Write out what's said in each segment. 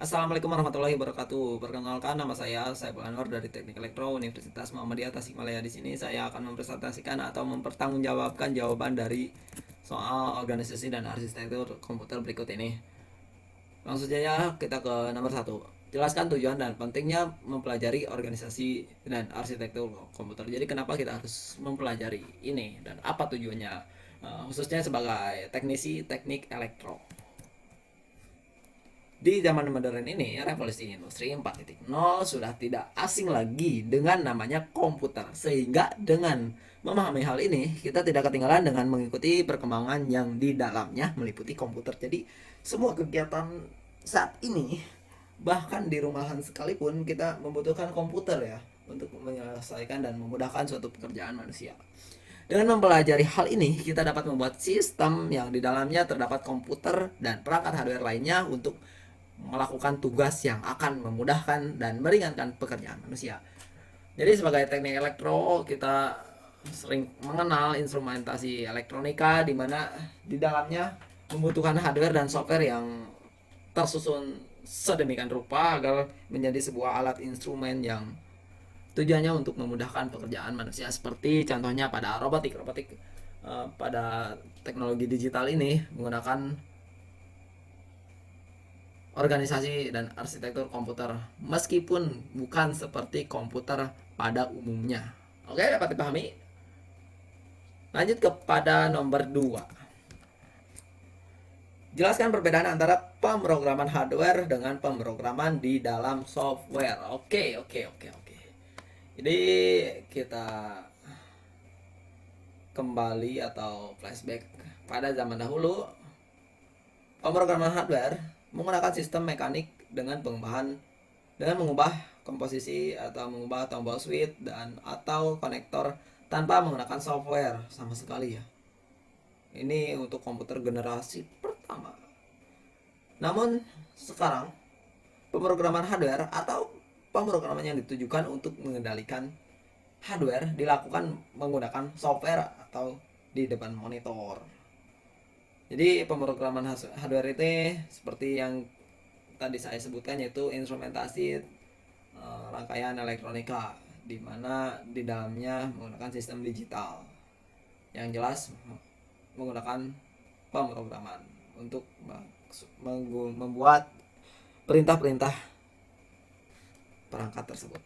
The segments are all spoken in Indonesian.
Assalamualaikum warahmatullahi wabarakatuh. Perkenalkan, nama saya Anwar dari Teknik Elektro Universitas Muhammadiyah Tasikmalaya. Di sini saya akan mempresentasikan atau mempertanggungjawabkan jawaban dari soal organisasi dan arsitektur komputer berikut ini. Langsung saja kita ke nomor satu. Jelaskan tujuan dan pentingnya mempelajari organisasi dan arsitektur komputer. Jadi kenapa kita harus mempelajari ini dan apa tujuannya? Khususnya sebagai teknisi teknik elektro. Di zaman modern ini, revolusi industri 4.0 sudah tidak asing lagi dengan namanya komputer. Sehingga dengan memahami hal ini, kita tidak ketinggalan dengan mengikuti perkembangan yang di dalamnya meliputi komputer. Jadi, semua kegiatan saat ini, bahkan di rumahan sekalipun, kita membutuhkan komputer ya untuk menyelesaikan dan memudahkan suatu pekerjaan manusia. Dengan mempelajari hal ini, kita dapat membuat sistem yang di dalamnya terdapat komputer dan perangkat hardware lainnya untuk melakukan tugas yang akan memudahkan dan meringankan pekerjaan manusia. Jadi sebagai teknik elektro, kita sering mengenal instrumentasi elektronika di mana di dalamnya membutuhkan hardware dan software yang tersusun sedemikian rupa agar menjadi sebuah alat instrumen yang tujuannya untuk memudahkan pekerjaan manusia, seperti contohnya pada robotik pada teknologi digital ini menggunakan organisasi dan arsitektur komputer, meskipun bukan seperti komputer pada umumnya. Oke, dapat dipahami? Lanjut kepada nomor 2. Jelaskan perbedaan antara pemrograman hardware dengan pemrograman di dalam software. Oke. Jadi kita kembali atau flashback pada zaman dahulu. Pemrograman hardware menggunakan sistem mekanik dengan mengubah komposisi atau mengubah tombol switch dan atau konektor tanpa menggunakan software sama sekali ya. Ini untuk komputer generasi pertama. Namun sekarang pemrograman hardware atau pemrograman yang ditujukan untuk mengendalikan hardware dilakukan menggunakan software atau di depan monitor. Jadi pemrograman hardware itu seperti yang tadi saya sebutkan, yaitu instrumentasi rangkaian elektronika di mana di dalamnya menggunakan sistem digital yang jelas menggunakan pemrograman untuk membuat perintah-perintah perangkat tersebut.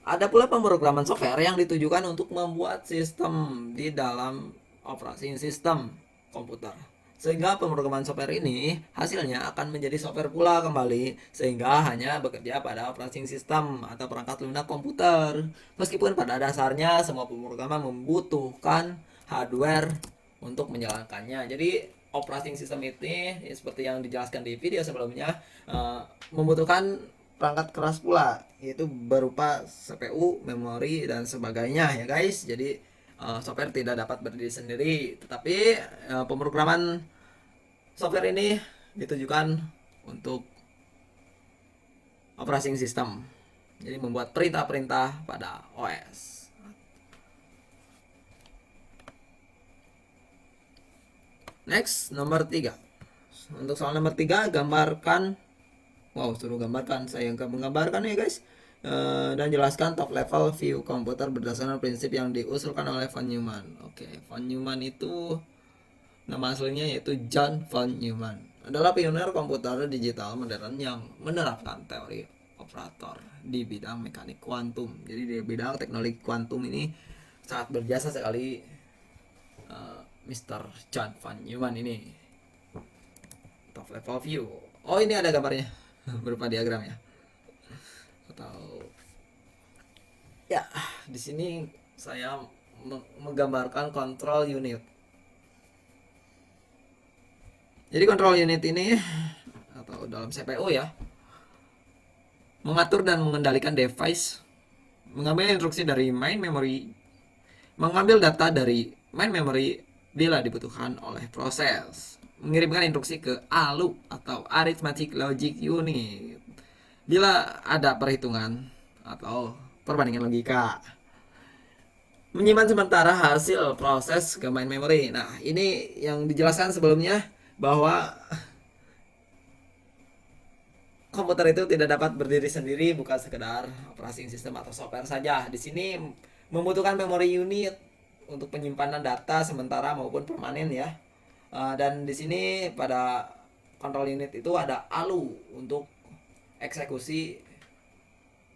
Ada pula pemrograman software yang ditujukan untuk membuat sistem di dalam operasi sistem komputer, sehingga pemrograman software ini hasilnya akan menjadi software pula kembali, sehingga hanya bekerja pada operating system atau perangkat lunak komputer. Meskipun pada dasarnya semua pemrograman membutuhkan hardware untuk menjalankannya. Jadi operating system ini seperti yang dijelaskan di video sebelumnya membutuhkan perangkat keras pula, yaitu berupa CPU, memori dan sebagainya ya guys. Jadi software tidak dapat berdiri sendiri, tetapi pemrograman software ini ditujukan untuk operating system, jadi membuat perintah-perintah pada OS. Next, nomor 3. Untuk soal nomor 3, suruh gambarkan, saya nggak menggambarkan ya guys. Dan jelaskan top level view komputer berdasarkan prinsip yang diusulkan oleh von Neumann. Oke, von Neumann itu nama aslinya yaitu John von Neumann. Adalah pionir komputer digital modern yang menerapkan teori operator di bidang mekanik kuantum. Jadi di bidang teknologi kuantum ini sangat berjasa sekali Mr. John von Neumann ini. Top level view. Oh, ini ada gambarnya berupa diagram ya. Atau ya, di sini saya menggambarkan control unit. Jadi control unit ini atau dalam CPU ya, mengatur dan mengendalikan device, mengambil instruksi dari main memory, mengambil data dari main memory bila dibutuhkan oleh proses, mengirimkan instruksi ke ALU atau Arithmetic Logic Unit bila ada perhitungan atau perbandingan logika, menyimpan sementara hasil proses ke main memory. Nah, ini yang dijelaskan sebelumnya bahwa komputer itu tidak dapat berdiri sendiri, bukan sekedar operating system atau software saja. Di sini membutuhkan memori unit untuk penyimpanan data sementara maupun permanen ya. Dan di sini pada control unit itu ada ALU untuk eksekusi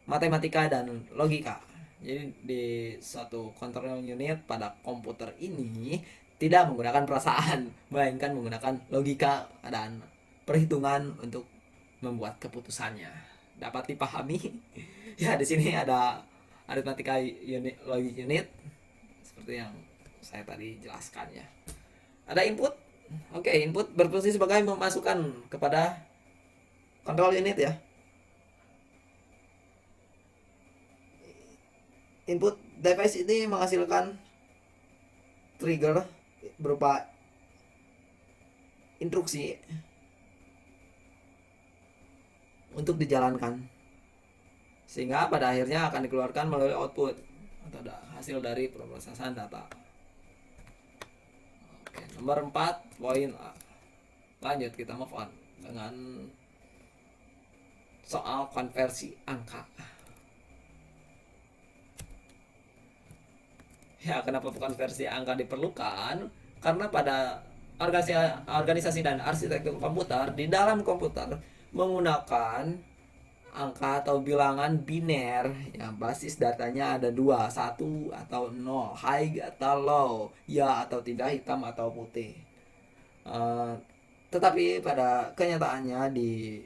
matematika dan logika. Jadi di suatu control unit pada komputer ini tidak menggunakan perasaan, melainkan menggunakan logika dan perhitungan untuk membuat keputusannya. Dapat dipahami? Ya, di sini ada aritmatika unit, logic unit seperti yang saya tadi jelaskan ya. Ada input. Oke, input berfungsi sebagai memasukkan kepada control unit ya. Input device ini menghasilkan trigger berupa instruksi untuk dijalankan, sehingga pada akhirnya akan dikeluarkan melalui output atau hasil dari pemrosesan data. Oke, nomor 4 poin A. Lanjut, kita move on dengan soal konversi angka. Ya, kenapa konversi angka diperlukan? Karena pada organisasi dan arsitektur komputer, di dalam komputer menggunakan angka atau bilangan biner yang basis datanya ada dua, satu atau nol, high atau low, ya atau tidak, hitam atau putih. Tetapi pada kenyataannya di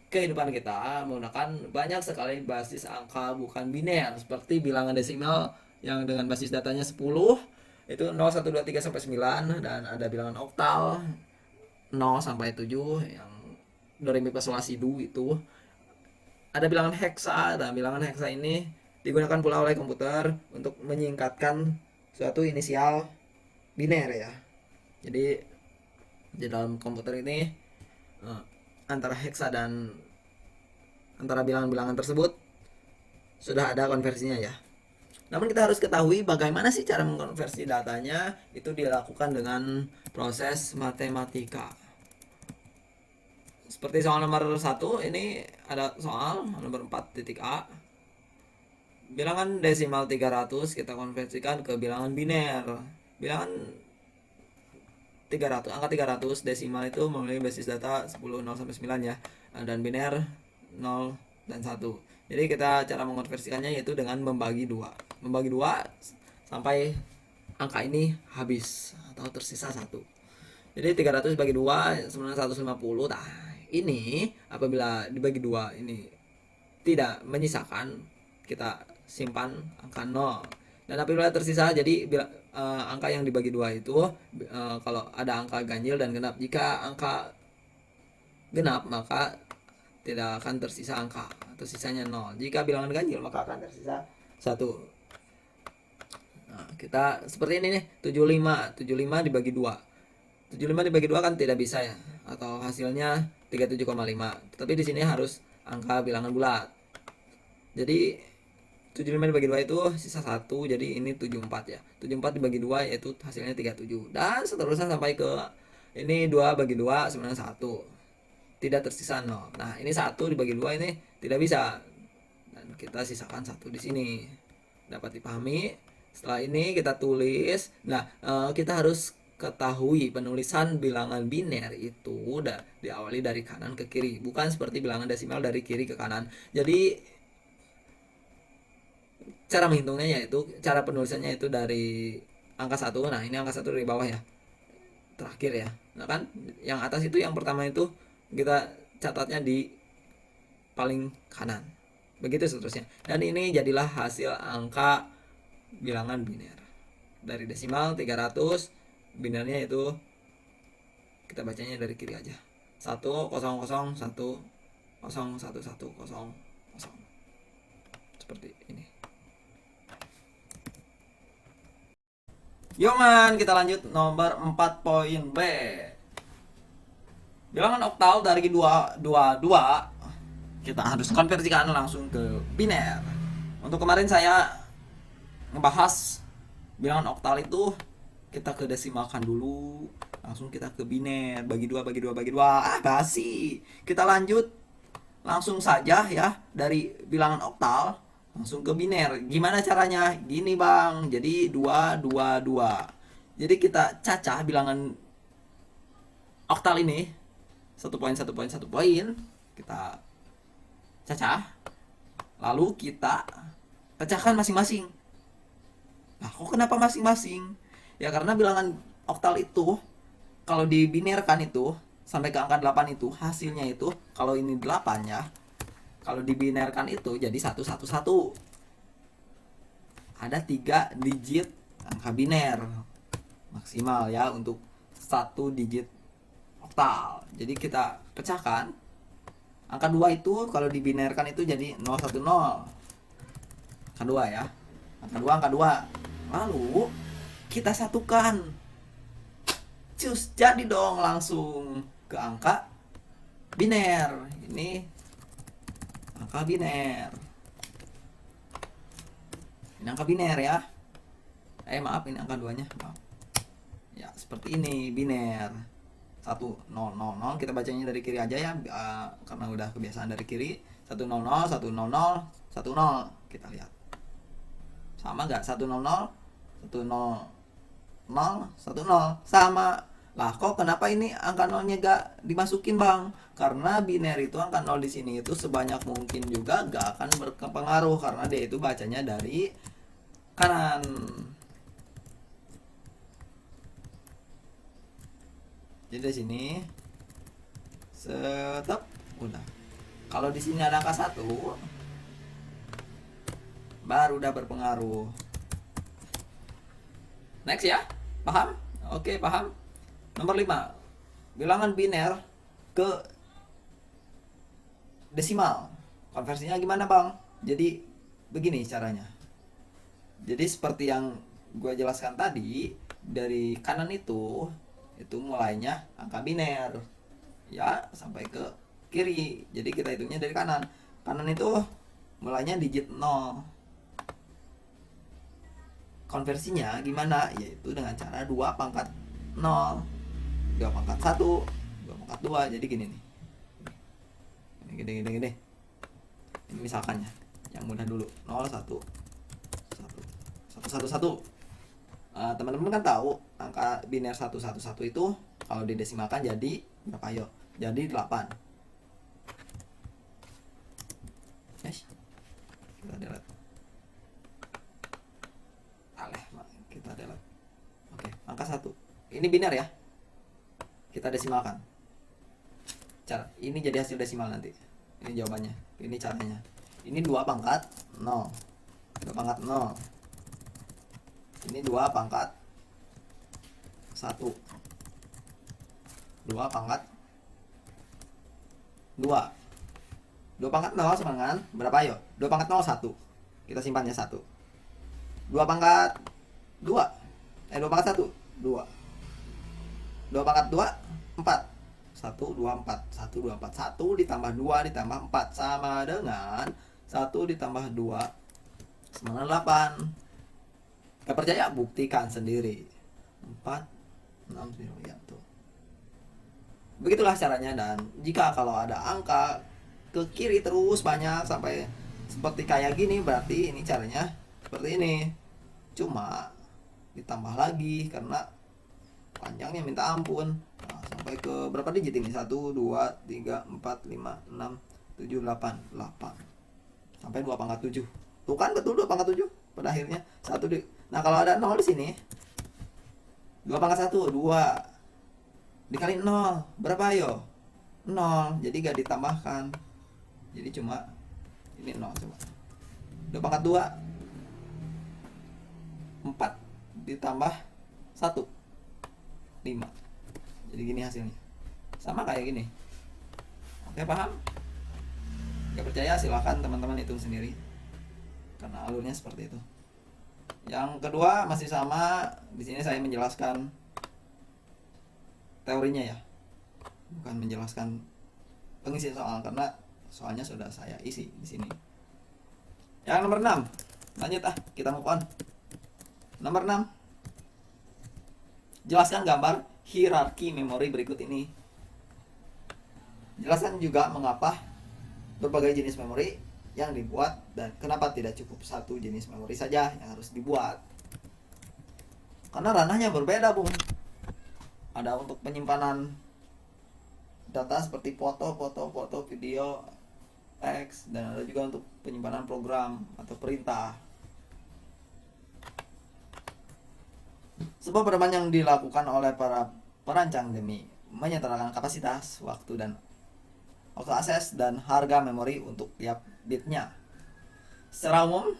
kehidupan kita menggunakan banyak sekali basis angka bukan biner, seperti bilangan desimal yang dengan basis datanya 10 itu 0, 1, 2, 3 sampai 9, dan ada bilangan oktal 0 sampai 7 yang do re mi fa sol la si do itu. Ada bilangan heksa, dan bilangan heksa ini digunakan pula oleh komputer untuk menyingkatkan suatu inisial biner ya. Jadi di dalam komputer ini antara heksa dan antara bilangan-bilangan tersebut sudah ada konversinya ya. Namun kita harus ketahui bagaimana sih cara mengkonversi datanya. Itu dilakukan dengan proses matematika. Seperti soal nomor 1, ini ada soal nomor 4.A. Bilangan desimal 300 kita konversikan ke bilangan biner. Bilangan 300, angka 300 desimal itu memiliki basis data 10, 0 sampai 9 ya. Dan biner 0 dan 1. Jadi kita cara mengkonversikannya yaitu dengan membagi 2. Membagi 2 sampai angka ini habis atau tersisa 1. Jadi 300 bagi 2 sebenarnya 150. Nah, ini apabila dibagi 2 ini tidak menyisakan, kita simpan angka 0. Dan apabila tersisa, jadi angka yang dibagi 2 itu kalau ada angka ganjil dan genap. Jika angka genap maka tidak akan tersisa angka atau sisanya 0. Jika bilangan ganjil maka akan tersisa 1. Nah, kita seperti ini nih, 75 dibagi 2. 75 dibagi 2 kan tidak bisa ya, atau hasilnya 37,5. Tetapi di sini harus angka bilangan bulat. Jadi 75 dibagi 2 itu sisa 1, jadi ini 74 ya. 74 dibagi 2 yaitu hasilnya 37. Dan seterusnya sampai ke ini 2 bagi 2 sebenarnya 1. Tidak tersisa 0. Nah, ini 1 dibagi 2 ini tidak bisa. Dan kita sisakan 1 di sini. Dapat dipahami? Setelah ini kita tulis. Nah, kita harus ketahui penulisan bilangan biner itu udah diawali dari kanan ke kiri, bukan seperti bilangan desimal dari kiri ke kanan. Jadi cara menghitungnya yaitu cara penulisannya itu dari angka 1. Nah, ini angka 1 dari bawah ya, terakhir ya. Nah kan yang atas itu, yang pertama itu kita catatnya di paling kanan, begitu seterusnya. Dan ini jadilah hasil angka bilangan biner dari desimal 300. Binernya itu kita bacanya dari kiri aja, 1 0 0 1 0 1 1 0 0, seperti ini. Yoman, kita lanjut nomor 4 poin B. Bilangan oktal dari 222 kita harus konversikan langsung ke biner. Untuk kemarin saya ngebahas bilangan oktal itu kita ke desimalkan dulu, langsung kita ke biner, bagi 2 bagi 2 bagi 2. Basi. Kita lanjut langsung saja ya dari bilangan oktal langsung ke biner. Gimana caranya? Gini bang, jadi 2 2 2. Jadi kita cacah bilangan oktal ini satu poin satu poin satu poin, kita cacah, lalu kita pecahkan masing-masing. Nah kok kenapa masing-masing? Ya karena bilangan oktal itu kalau dibinerkan itu sampai ke angka 8 itu hasilnya itu kalau ini 8 ya, kalau dibinerkan itu jadi 111. Ada 3 digit angka biner maksimal ya untuk 1 digit oktal. Jadi kita pecahkan angka 2 itu kalau dibinerkan itu jadi 010. Angka 2 ya. Angka 2. Lalu kita satukan. Cus, jadi dong langsung ke angka biner. Ini angka biner. Ini angka biner ya. Maaf, ini angka 2-nya. Maaf. Ya, seperti ini biner. 1 0 0 0, kita bacanya dari kiri aja ya, karena udah kebiasaan dari kiri. 1 0 0 1 0 0 1 0. Kita lihat. Sama enggak? 1 0 0 1 0 0 1 0. Sama. Lah kok kenapa ini angka 0-nya gak dimasukin bang? Karena biner itu angka 0 di sini itu sebanyak mungkin juga gak akan berpengaruh karena dia itu bacanya dari kanan. Jadi di sini stop udah. Kalau di sini ada angka 1 baru udah berpengaruh. Next ya. Paham? Oke, paham. Nomor 5. Bilangan biner ke desimal. Konversinya gimana, Bang? Jadi begini caranya. Jadi seperti yang gue jelaskan tadi, dari kanan itu mulainya angka biner ya sampai ke kiri. Jadi kita hitungnya dari kanan. Kanan itu mulainya digit 0. Konversinya gimana? Yaitu dengan cara 2 pangkat 0, 2 pangkat 1, 2 pangkat 2. Jadi gini nih. Gini. Ini misalkan ya, yang mudah dulu. 0 1 1 1 1 1. Teman-teman kan tahu angka biner 111 itu kalau didesimalkan jadi berapa yo? Jadi 8. Yes. Kita delete. Kita delete. Oke, angka 1. Ini biner ya. Kita desimalkan. Cara ini jadi hasil desimal nanti. Ini jawabannya. Ini caranya. Ini 2 pangkat 0. 2 pangkat 0. Ini 2 pangkat 1. 2 pangkat 2. 2 pangkat 0 sama dengan berapa yo? 2 pangkat 0 1. Kita simpannya 1. 2 pangkat 2. 2 pangkat 1 2. 2 pangkat 2 4. 1 2 4. 1 2 4. 1 ditambah 2 ditambah 4 sama dengan 1 ditambah 2 sama dengan 8. Gak percaya? Buktikan sendiri. 4 6 0 ya tuh. Begitulah caranya. Dan jika kalau ada angka ke kiri terus banyak sampai seperti kayak gini, berarti ini caranya seperti ini. Cuma ditambah lagi karena panjangnya minta ampun. Nah, sampai ke berapa digit ini? 1 2 3 4 5 6 7 8 8. Sampai 2 pangkat 7. Tuh kan betul 2 pangkat 7 pada akhirnya. Nah, kalau ada 0 di sini 2 pangkat 1 2 dikali 0 berapa yo? 0. Jadi gak ditambahkan. Jadi cuma ini 0 coba. 2 pangkat 2 4 ditambah 1 5. Jadi gini hasilnya. Sama kayak gini. Oke, paham? Gak percaya silahkan teman-teman hitung sendiri. Karena alurnya seperti itu. Yang kedua masih sama. Di sini saya menjelaskan teorinya ya. Bukan menjelaskan pengisi soal karena soalnya sudah saya isi di sini. Yang nomor 6. Lanjut kita move on. Nomor 6. Jelaskan gambar hierarki memori berikut ini. Jelaskan juga mengapa berbagai jenis memori yang dibuat dan kenapa tidak cukup satu jenis memori saja yang harus dibuat. Karena ranahnya berbeda, Bung. Ada untuk penyimpanan data seperti foto, video, teks, dan ada juga untuk penyimpanan program atau perintah. Sebuah pedoman yang dilakukan oleh para perancang demi menyetarakan kapasitas, waktu akses dan harga memori untuk tiap bitnya. Secara umum,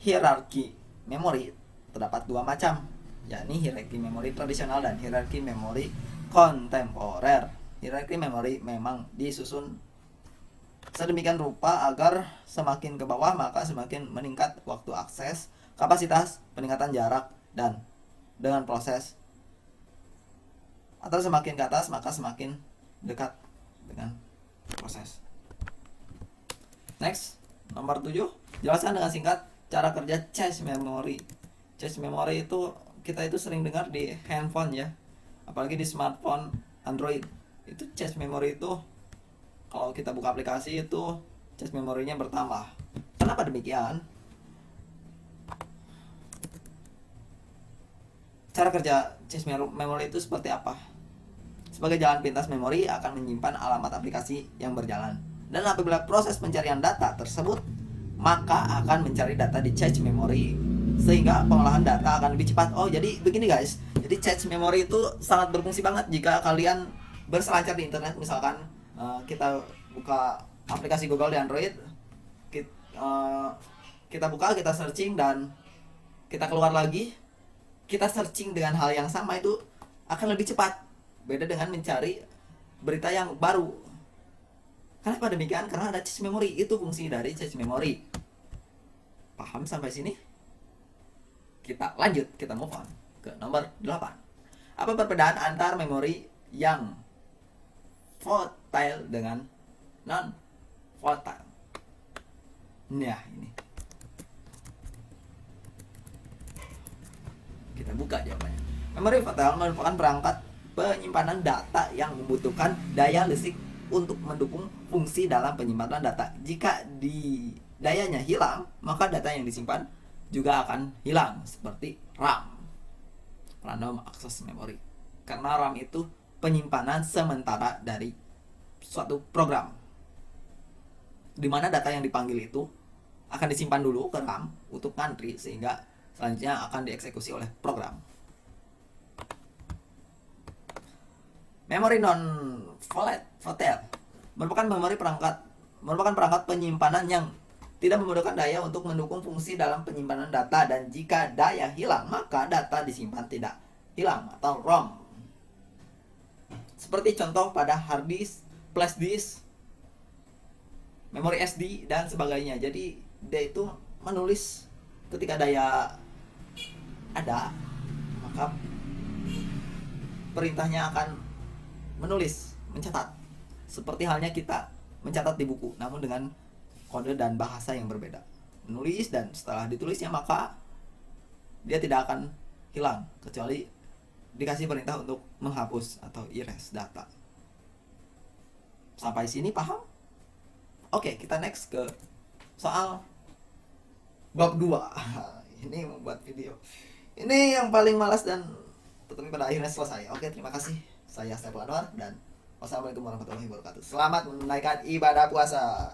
hierarki memori terdapat dua macam, yakni hierarki memori tradisional dan hierarki memori kontemporer. Hierarki memori memang disusun sedemikian rupa agar semakin ke bawah maka semakin meningkat waktu akses, kapasitas, peningkatan jarak, dan dengan proses, atau semakin ke atas maka semakin dekat dengan proses. Next, nomor 7, jelaskan dengan singkat cara kerja cache memory. Cache memory itu kita itu sering dengar di handphone ya, apalagi di smartphone Android. Itu cache memory itu kalau kita buka aplikasi itu cache memorinya bertambah. Kenapa demikian? Cara kerja cache memory itu seperti apa? Sebagai jalan pintas memori akan menyimpan alamat aplikasi yang berjalan. Dan apabila proses pencarian data tersebut, maka akan mencari data di cache memory, sehingga pengolahan data akan lebih cepat. Oh, jadi begini guys. Jadi cache memory itu sangat berfungsi banget jika kalian berselancar di internet. Misalkan kita buka aplikasi Google di Android, kita buka, kita searching, dan kita keluar lagi, kita searching dengan hal yang sama itu akan lebih cepat. Beda dengan mencari berita yang baru. Kenapa demikian? Karena ada cache memory. Itu fungsi dari cache memory. Paham sampai sini? Kita lanjut, kita move on ke nomor 8. Apa perbedaan antar memori yang volatile dengan non volatile? Nah, ini kita buka jawabannya. Memori volatile merupakan perangkat penyimpanan data yang membutuhkan daya listrik untuk mendukung fungsi dalam penyimpanan data. Jika dayanya hilang, maka data yang disimpan juga akan hilang, seperti RAM, random access memory. Karena RAM itu penyimpanan sementara dari suatu program, di mana data yang dipanggil itu akan disimpan dulu ke RAM untuk ngantri, sehingga selanjutnya akan dieksekusi oleh program. Memori non volatile merupakan perangkat penyimpanan yang tidak membutuhkan daya untuk mendukung fungsi dalam penyimpanan data, dan jika daya hilang maka data disimpan tidak hilang atau ROM. Seperti contoh pada hard disk, flash disk, memori SD dan sebagainya. Jadi dia itu menulis ketika daya ada, maka perintahnya akan menulis, mencatat. Seperti halnya kita mencatat di buku, namun dengan kode dan bahasa yang berbeda. Menulis, dan setelah ditulisnya maka dia tidak akan hilang kecuali dikasih perintah untuk menghapus atau erase data. Sampai sini paham? Oke, kita next ke soal bab 2. Ini membuat video. Ini yang paling malas dan tetapi pada akhirnya selesai. Oke, terima kasih. Saya Saiful Anwar dan wassalamualaikum warahmatullahi wabarakatuh. Selamat menunaikan ibadah puasa.